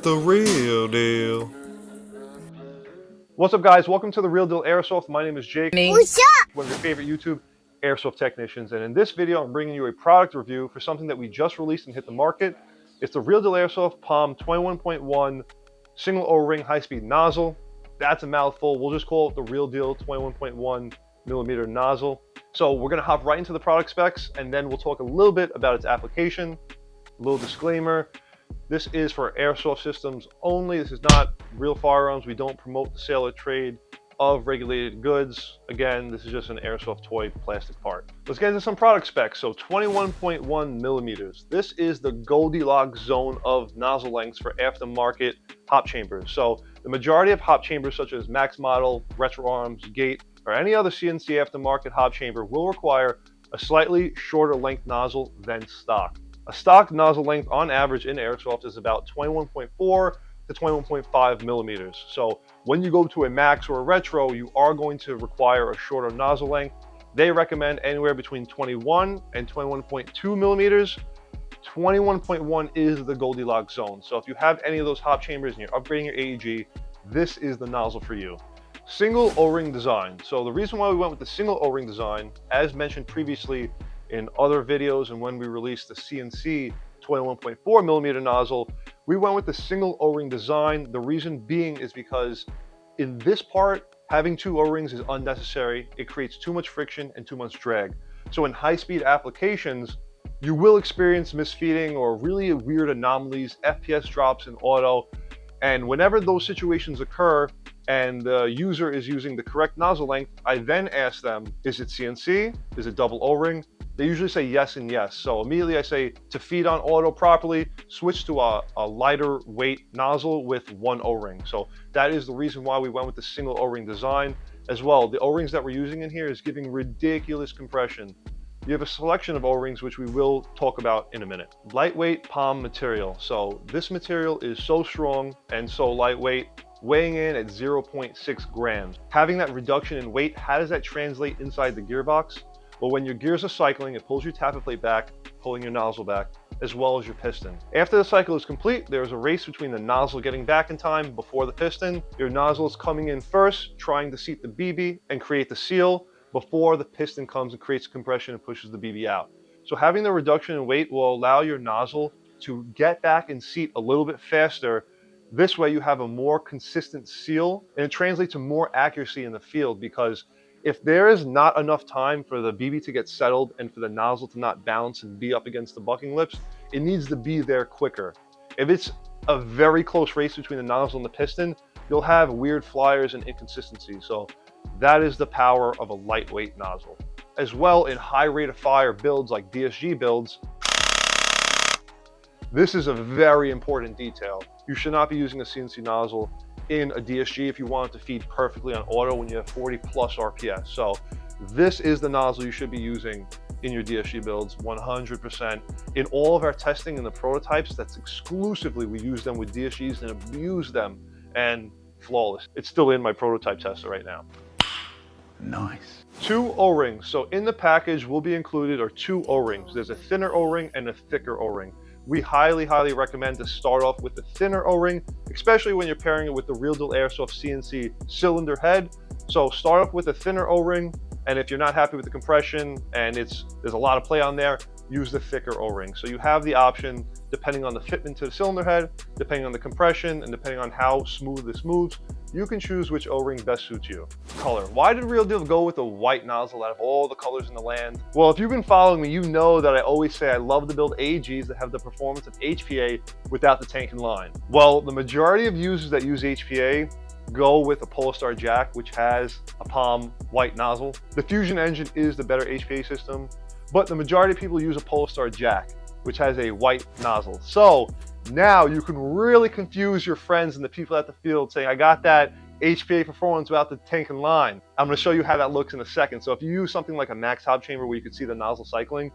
the real deal. What's up, guys? Welcome to the Real Deal Airsoft. My name is Jake. What's up? One of your favorite YouTube airsoft technicians. And in this video, I'm bringing you a product review for something that we just released and hit the market. It's the Real Deal Airsoft POM 21.1 single O-ring high-speed nozzle. That's a mouthful. We'll just call it the Real Deal 21.1 millimeter nozzle. So we're going to hop right into the product specs, and then we'll talk a little bit about its application. A little disclaimer. This is for airsoft systems only. This is not real firearms. We don't promote the sale or trade of regulated goods. Again, this is just an airsoft toy plastic part. Let's get into some product specs. So 21.1 millimeters. This is the Goldilocks zone of nozzle lengths for aftermarket hop chambers. So the majority of hop chambers such as Max Model, Retro Arms, Gate, or any other CNC aftermarket hop chamber will require a slightly shorter length nozzle than stock. A stock nozzle length on average in airsoft is about 21.4 to 21.5 millimeters. So when you go to a Max or a Retro, you are going to require a shorter nozzle length. They recommend anywhere between 21 and 21.2 millimeters. 21.1 is the Goldilocks zone. So if you have any of those hop chambers and you're upgrading your AEG, this is the nozzle for you. Single O-ring design. So the reason why we went with the single O-ring design, as mentioned previously in other videos and when we released the CNC 21.4 millimeter nozzle, we went with the single O-ring design. The reason being is because in this part, having two O-rings is unnecessary. It creates too much friction and too much drag. So in high-speed applications, you will experience misfeeding or really weird anomalies, FPS drops in auto. And whenever those situations occur and the user is using the correct nozzle length, I then ask them, is it CNC? Is it double O-ring? They usually say yes and yes. So immediately I say, to feed on auto properly, switch to a lighter weight nozzle with one O-ring. So that is the reason why we went with the single O-ring design. As well, the O-rings that we're using in here is giving ridiculous compression. You have a selection of O-rings, which we will talk about in a minute. Lightweight POM material. So this material is so strong and so lightweight, weighing in at 0.6 grams. Having that reduction in weight, how does that translate inside the gearbox? Well, when your gears are cycling, it pulls your tappet plate back, pulling your nozzle back, as well as your piston. After the cycle is complete, there's a race between the nozzle getting back in time before the piston. Your nozzle is coming in first, trying to seat the BB and create the seal before the piston comes and creates compression and pushes the BB out. So having the reduction in weight will allow your nozzle to get back and seat a little bit faster. This way you have a more consistent seal, and it translates to more accuracy in the field, because if there is not enough time for the BB to get settled and for the nozzle to not bounce and be up against the bucking lips, it needs to be there quicker. If it's a very close race between the nozzle and the piston, you'll have weird flyers and inconsistencies. So that is the power of a lightweight nozzle. As well, in high rate of fire builds like DSG builds, this is a very important detail. You should not be using a CNC nozzle in a DSG if you want it to feed perfectly on auto when you have 40 plus RPS. So this is the nozzle you should be using in your DSG builds 100%. In all of our testing and the prototypes, that's exclusively, we use them with DSGs and abuse them, and flawless. It's still in my prototype tester right now. Nice. Two O-rings. So in the package will be included are two O-rings. There's a thinner O-ring and a thicker O-ring. We highly recommend to start off with the thinner O-ring, especially when you're pairing it with the Real Deal Airsoft CNC cylinder head. So start off with a thinner O-ring, and if you're not happy with the compression and there's a lot of play on there, use the thicker O-ring. So you have the option, depending on the fitment to the cylinder head, depending on the compression, and depending on how smooth this moves, you can choose which O-ring best suits you. Color. Why did Real Deal go with a white nozzle out of all the colors in the land? Well, if you've been following me, you know that I always say I love to build AEGs that have the performance of HPA without the tank and line. Well, the majority of users that use HPA go with a Polestar Jack, which has a POM white nozzle. The Fusion engine is the better HPA system, but the majority of people use a Polestar Jack, which has a white nozzle. So now you can really confuse your friends and the people at the field saying, I got that HPA performance without the tank and line. I'm going to show you how that looks in a second. So if you use something like a Max hop chamber where you can see the nozzle cycling,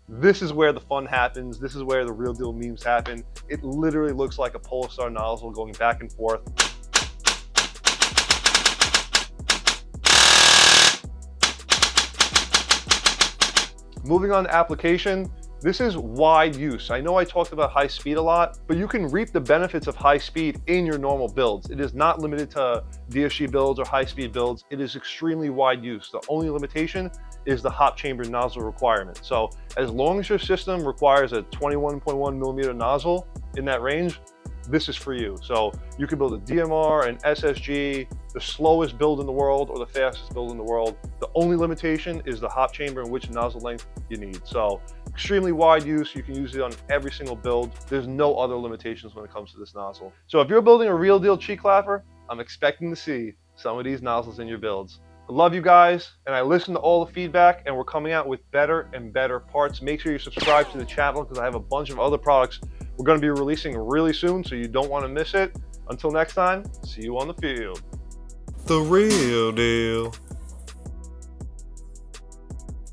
this is where the fun happens. This is where the Real Deal memes happen. It literally looks like a Polestar nozzle going back and forth. Moving on to application, This is wide use. I know I talked about high speed a lot, but you can reap the benefits of high speed in your normal builds. It is not limited to DSG builds or high speed builds. It is extremely wide use. The only limitation is the hop chamber nozzle requirement. So as long as your system requires a 21.1 millimeter nozzle in that range, this is for you. So you can build a DMR, an SSG, the slowest build in the world or the fastest build in the world. The only limitation is the hop chamber and which nozzle length you need. So extremely wide use. You can use it on every single build. There's no other limitations when it comes to this nozzle. So if you're building a real deal cheek clapper, I'm expecting to see some of these nozzles in your builds. I love you guys, and I listen to all the feedback, and we're coming out with better and better parts. Make sure you subscribe to the channel because I have a bunch of other products we're going to be releasing really soon, so you don't want to miss it. Until next time, see you on the field. The real deal.